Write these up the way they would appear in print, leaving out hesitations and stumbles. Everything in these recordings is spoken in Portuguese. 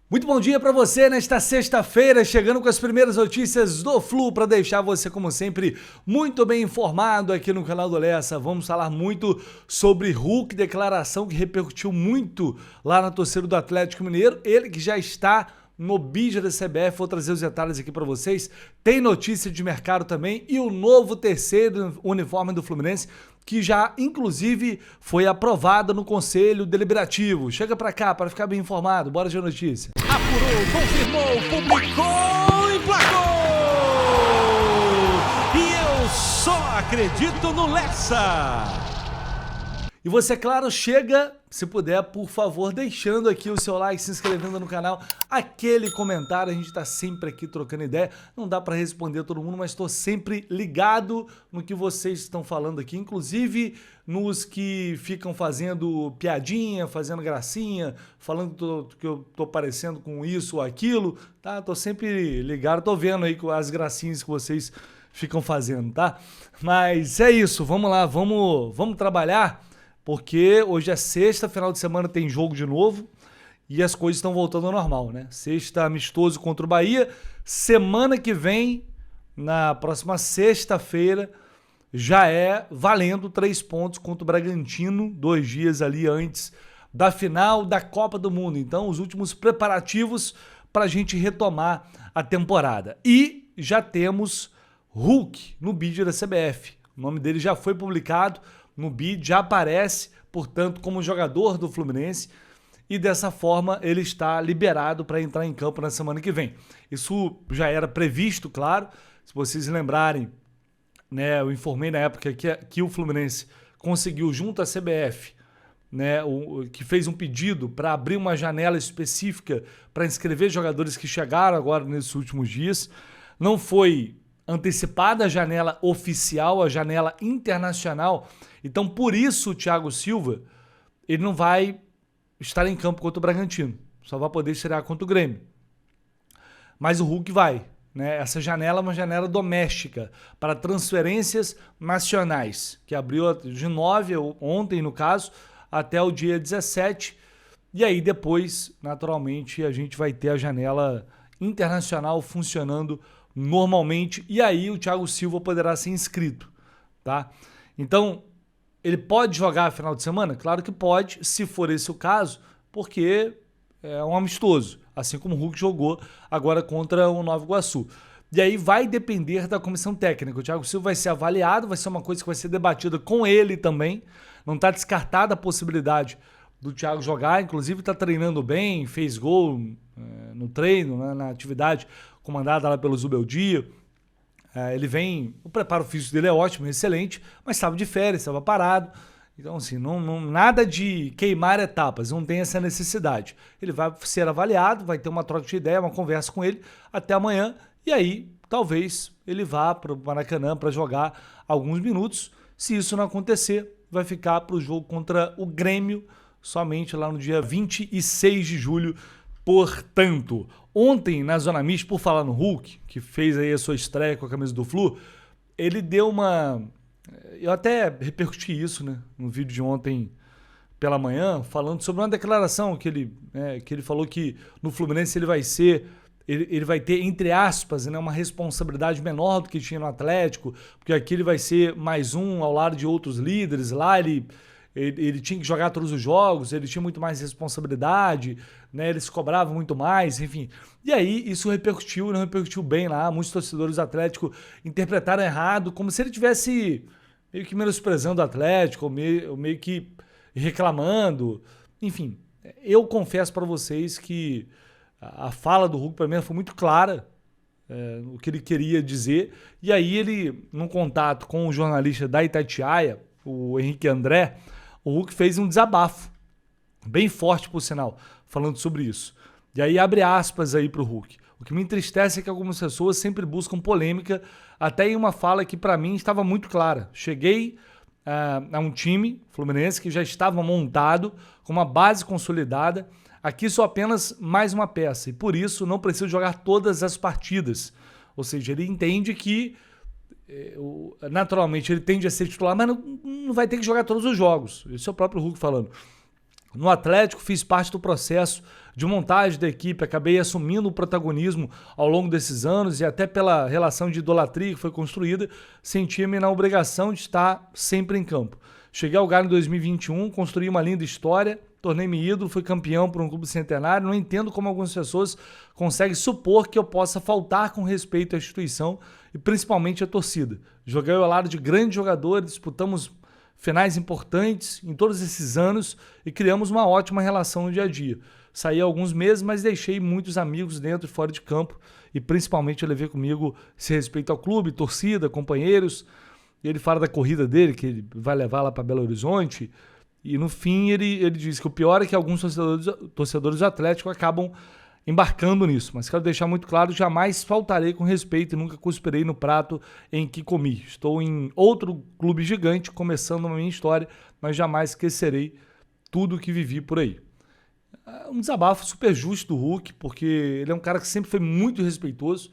Muito bom dia para você nesta sexta-feira, chegando com as primeiras notícias do Flu para deixar você, como sempre, muito bem informado aqui no canal do Lessa. Vamos falar muito sobre Hulk, declaração que repercutiu muito lá na torcida do Atlético Mineiro. Ele que já está no bid da CBF, vou trazer os detalhes aqui para vocês. Tem notícia de mercado também e o novo terceiro uniforme do Fluminense, que já, inclusive, foi aprovado no Conselho Deliberativo. Chega pra cá para ficar bem informado. Bora de notícia. Apurou, confirmou, publicou, emplacou! E eu só acredito no Lessa! E você, claro, chega, se puder, por favor, deixando aqui o seu like, se inscrevendo no canal, aquele comentário, a gente tá sempre aqui trocando ideia, não dá para responder todo mundo, mas estou sempre ligado no que vocês estão falando aqui, inclusive nos que ficam fazendo piadinha, fazendo gracinha, falando que eu tô parecendo com isso ou aquilo, tá? Tô sempre ligado, tô vendo aí as gracinhas que vocês ficam fazendo, tá? Mas é isso, vamos lá, vamos trabalhar. Porque hoje é sexta, final de semana tem jogo de novo e as coisas estão voltando ao normal, né? Sexta amistoso contra o Bahia, semana que vem, na próxima sexta-feira, já é valendo 3 pontos contra o Bragantino, 2 dias ali antes da final da Copa do Mundo. Então, os últimos preparativos para a gente retomar a temporada. E já temos Hulk no bid da CBF. O nome dele já foi publicado no bid, já aparece, portanto, como jogador do Fluminense e dessa forma ele está liberado para entrar em campo na semana que vem. Isso já era previsto, claro, se vocês lembrarem, né, eu informei na época que o Fluminense conseguiu junto à CBF, né, que fez um pedido para abrir uma janela específica para inscrever jogadores que chegaram agora nesses últimos dias. Não foi antecipada a janela oficial, a janela internacional. Então, por isso, o Thiago Silva, ele não vai estar em campo contra o Bragantino. Só vai poder estrear contra o Grêmio. Mas o Hulk vai, né? Essa janela é uma janela doméstica para transferências nacionais, que abriu de 9, ontem no caso, até o dia 17. E aí depois, naturalmente, a gente vai ter a janela internacional funcionando normalmente, e aí o Thiago Silva poderá ser inscrito, tá? Então, ele pode jogar final de semana? Claro que pode, se for esse o caso, porque é um amistoso, assim como o Hulk jogou agora contra o Nova Iguaçu. E aí vai depender da comissão técnica. O Thiago Silva vai ser avaliado, vai ser uma coisa que vai ser debatida com ele também. Não está descartada a possibilidade do Thiago jogar, inclusive está treinando bem, fez gol no treino, né, na atividade comandada lá pelo Zubeldia. Ele vem, o preparo físico dele é ótimo, excelente, mas estava de férias, estava parado. Então, assim, nada de queimar etapas, não tem essa necessidade. Ele vai ser avaliado, vai ter uma troca de ideia, uma conversa com ele até amanhã, e aí talvez ele vá para o Maracanã para jogar alguns minutos. Se isso não acontecer, vai ficar para o jogo contra o Grêmio, somente lá no dia 26 de julho. Portanto, ontem na Zona Mista, por falar no Hulk, que fez aí a sua estreia com a camisa do Flu, ele deu uma... Eu até repercuti isso, né, no vídeo de ontem pela manhã, falando sobre uma declaração que ele falou que no Fluminense ele vai ter, entre aspas, né, uma responsabilidade menor do que tinha no Atlético, porque aqui ele vai ser mais um ao lado de outros líderes. Lá ele tinha que jogar todos os jogos, ele tinha muito mais responsabilidade, né? Ele se cobrava muito mais, enfim. E aí isso repercutiu, não repercutiu bem lá. Muitos torcedores do Atlético interpretaram errado, como se ele tivesse meio que menosprezando o Atlético, ou meio que reclamando. Enfim, eu confesso para vocês que a fala do Hulk para mim foi muito clara, o que ele queria dizer. E aí ele, num contato com o jornalista da Itatiaia, o Henrique André, o Hulk fez um desabafo, bem forte por sinal, falando sobre isso. E aí abre aspas aí pro Hulk. O que me entristece é que algumas pessoas sempre buscam polêmica, até em uma fala que para mim estava muito clara. Cheguei a um time fluminense que já estava montado, com uma base consolidada. Aqui sou apenas mais uma peça e por isso não preciso jogar todas as partidas. Ou seja, ele entende que naturalmente ele tende a ser titular, mas não vai ter que jogar todos os jogos. Esse é o próprio Hulk falando. No Atlético, fiz parte do processo de montagem da equipe, acabei assumindo o protagonismo ao longo desses anos e até pela relação de idolatria que foi construída, sentia-me na obrigação de estar sempre em campo. Cheguei ao Galo em 2021, construí uma linda história, tornei-me ídolo, fui campeão por um clube centenário. Não entendo como algumas pessoas conseguem supor que eu possa faltar com respeito à instituição e principalmente à torcida. Joguei ao lado de grandes jogadores, disputamos finais importantes em todos esses anos e criamos uma ótima relação no dia a dia. Saí há alguns meses, mas deixei muitos amigos dentro e fora de campo e principalmente eu levei comigo esse respeito ao clube, torcida, companheiros. Ele fala da corrida dele, que ele vai levar lá para Belo Horizonte. E no fim ele diz que o pior é que alguns torcedores do Atlético acabam embarcando nisso. Mas quero deixar muito claro, jamais faltarei com respeito e nunca cuspirei no prato em que comi. Estou em outro clube gigante, começando a minha história, mas jamais esquecerei tudo o que vivi por aí. Um desabafo super justo do Hulk, porque ele é um cara que sempre foi muito respeitoso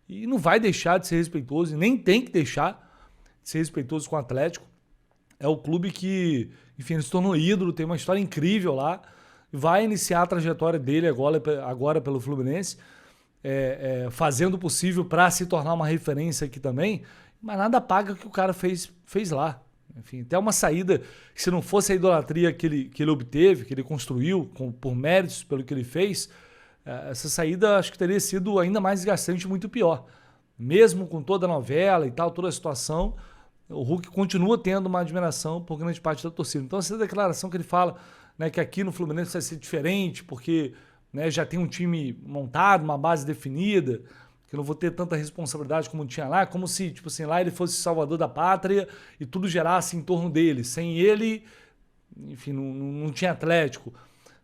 e não vai deixar de ser respeitoso, e nem tem que deixar de ser respeitoso com o Atlético. É o clube que, enfim, ele se tornou ídolo, tem uma história incrível lá, vai iniciar a trajetória dele agora pelo Fluminense, fazendo o possível para se tornar uma referência aqui também, mas nada paga o que o cara fez lá. Enfim, até uma saída que, se não fosse a idolatria que ele obteve, que ele construiu por méritos pelo que ele fez, essa saída acho que teria sido ainda mais desgastante e muito pior. Mesmo com toda a novela e tal, toda a situação, o Hulk continua tendo uma admiração por grande parte da torcida. Então essa declaração que ele fala, né, que aqui no Fluminense vai ser diferente, porque, né, já tem um time montado, uma base definida, que eu não vou ter tanta responsabilidade como tinha lá, como se, tipo assim, lá ele fosse salvador da pátria e tudo gerasse em torno dele. Sem ele, enfim, não tinha Atlético.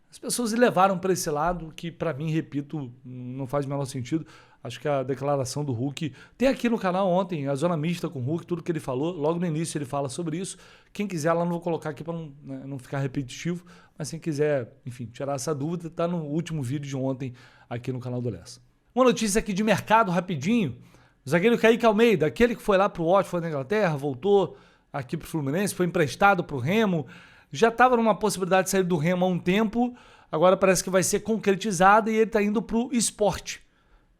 As pessoas levaram para esse lado que, para mim, repito, não faz o menor sentido. Acho que a declaração do Hulk... Tem aqui no canal ontem, a Zona Mista com o Hulk, tudo que ele falou. Logo no início ele fala sobre isso. Quem quiser, lá não vou colocar aqui para não ficar repetitivo, mas quem quiser, enfim, tirar essa dúvida, tá no último vídeo de ontem aqui no canal do Lessa. Uma notícia aqui de mercado, rapidinho. O zagueiro Kaique Almeida, aquele que foi lá para o Watford da Inglaterra, voltou aqui para o Fluminense, foi emprestado para o Remo, já estava numa possibilidade de sair do Remo há um tempo, agora parece que vai ser concretizada e ele está indo para o Sport,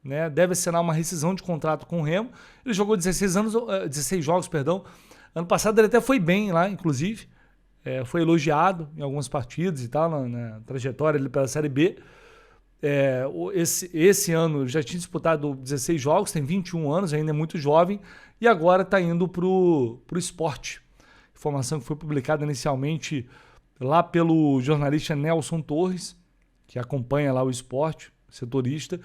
né? Deve assinar uma rescisão de contrato com o Remo. Ele jogou 16 jogos. Ano passado ele até foi bem lá, inclusive. Foi elogiado em algumas partidas e tal, na trajetória ali pela Série B. Esse ano ele já tinha disputado 16 jogos, tem 21 anos, ainda é muito jovem, e agora está indo para o Sport. Informação que foi publicada inicialmente lá pelo jornalista Nelson Torres, que acompanha lá o Sport, setorista.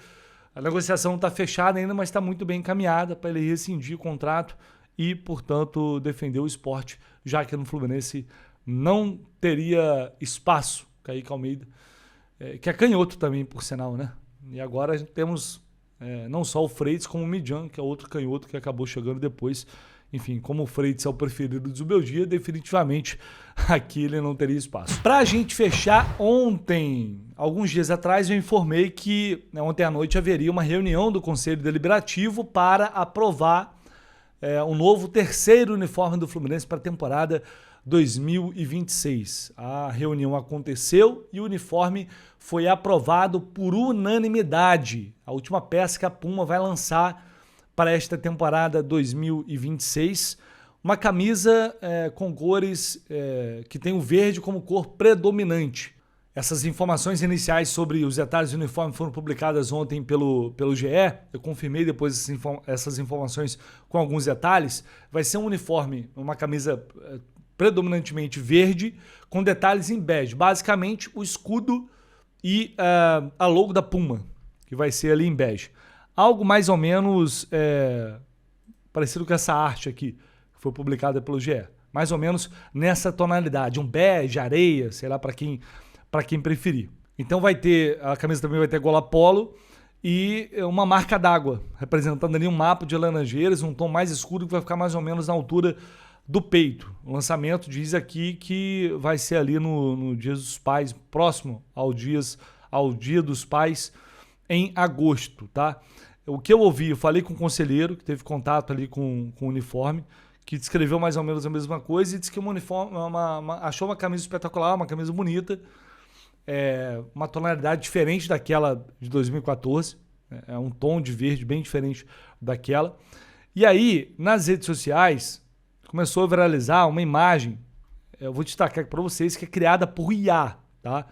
A negociação está fechada ainda, mas está muito bem encaminhada para ele rescindir o contrato e, portanto, defender o Sport, já que no Fluminense não teria espaço. Kaique Almeida, que é canhoto também, por sinal, né? E agora temos não só o Freitas, como o Midjan, que é outro canhoto que acabou chegando depois. Enfim, como o Freitas é o preferido do Zubeldia, definitivamente aqui ele não teria espaço. Para a gente fechar, ontem, alguns dias atrás, eu informei que ontem à noite haveria uma reunião do Conselho Deliberativo para aprovar o novo terceiro uniforme do Fluminense para a temporada 2026. A reunião aconteceu e o uniforme foi aprovado por unanimidade. A última peça que a Puma vai lançar para esta temporada 2026, uma camisa com cores que tem o verde como cor predominante. Essas informações iniciais sobre os detalhes do uniforme foram publicadas ontem pelo GE. Eu confirmei depois essas informações com alguns detalhes. Vai ser um uniforme, uma camisa predominantemente verde, com detalhes em bege. Basicamente, o escudo e a logo da Puma, que vai ser ali em bege. Algo mais ou menos parecido com essa arte aqui, que foi publicada pelo GE. Mais ou menos nessa tonalidade, um bege, areia, sei lá, para quem preferir. Então a camisa também vai ter gola polo e uma marca d'água, representando ali um mapa de Laranjeiras, um tom mais escuro que vai ficar mais ou menos na altura do peito. O lançamento diz aqui que vai ser ali no Dia dos Pais, próximo ao Dia dos Pais, em agosto, tá? O que eu ouvi, eu falei com o conselheiro, que teve contato ali com o uniforme, que descreveu mais ou menos a mesma coisa e disse que o uniforme achou uma camisa espetacular, uma camisa bonita, uma tonalidade diferente daquela de 2014. É um tom de verde bem diferente daquela. E aí, nas redes sociais, começou a viralizar uma imagem, eu vou destacar aqui para vocês, que é criada por IA, tá?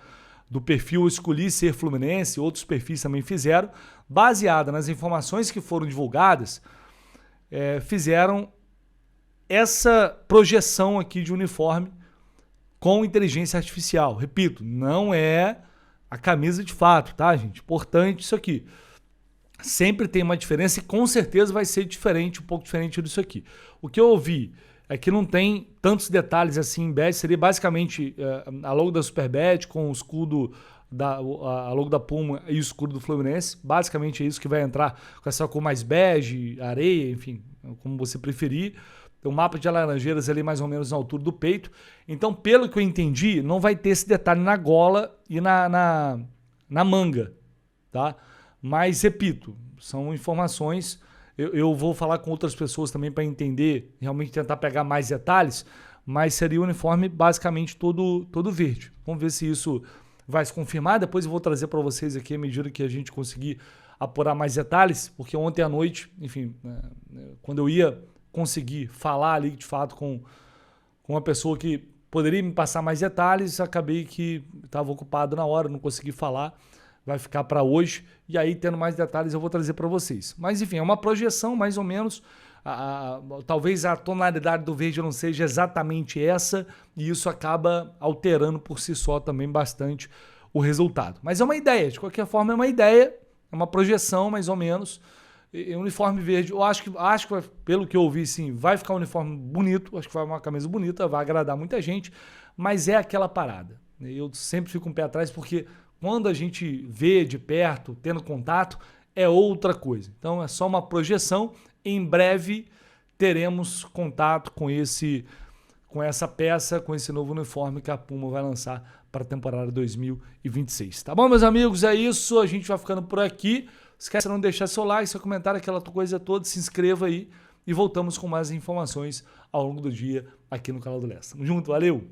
Do perfil Escolhi Ser Fluminense, outros perfis também fizeram, baseada nas informações que foram divulgadas, fizeram essa projeção aqui de uniforme com inteligência artificial. Repito, não é a camisa de fato, tá, gente? Importante isso aqui. Sempre tem uma diferença e com certeza vai ser diferente, um pouco diferente disso aqui. O que eu ouvi é que não tem tantos detalhes assim em badge, seria basicamente a logo da Superbet com o escudo, a logo da Puma e o escudo do Fluminense. Basicamente é isso que vai entrar com essa cor mais bege, areia, enfim, como você preferir. Tem um mapa de laranjeiras ali mais ou menos na altura do peito. Então, pelo que eu entendi, não vai ter esse detalhe na gola e na manga, tá? Mas, repito, são informações, eu vou falar com outras pessoas também para entender, realmente tentar pegar mais detalhes, mas seria o uniforme basicamente todo verde. Vamos ver se isso vai se confirmar, depois eu vou trazer para vocês aqui à medida que a gente conseguir apurar mais detalhes, porque ontem à noite, enfim, quando eu ia conseguir falar ali de fato com uma pessoa que poderia me passar mais detalhes, acabei que estava ocupado na hora, não consegui falar. Vai ficar para hoje, e aí tendo mais detalhes eu vou trazer para vocês. Mas enfim, é uma projeção mais ou menos, talvez a tonalidade do verde não seja exatamente essa, e isso acaba alterando por si só também bastante o resultado. Mas é uma ideia, de qualquer forma é uma ideia, é uma projeção mais ou menos. E uniforme verde, eu acho que pelo que eu ouvi, sim, vai ficar um uniforme bonito, acho que vai uma camisa bonita, vai agradar muita gente, mas é aquela parada. Eu sempre fico um pé atrás porque quando a gente vê de perto, tendo contato, é outra coisa. Então é só uma projeção. Em breve teremos contato com essa peça, com esse novo uniforme que a Puma vai lançar para a temporada 2026. Tá bom, meus amigos? É isso. A gente vai ficando por aqui. Esquece de não deixar seu like, seu comentário, aquela coisa toda. Se inscreva aí e voltamos com mais informações ao longo do dia aqui no canal do Lessa. Tamo junto, valeu!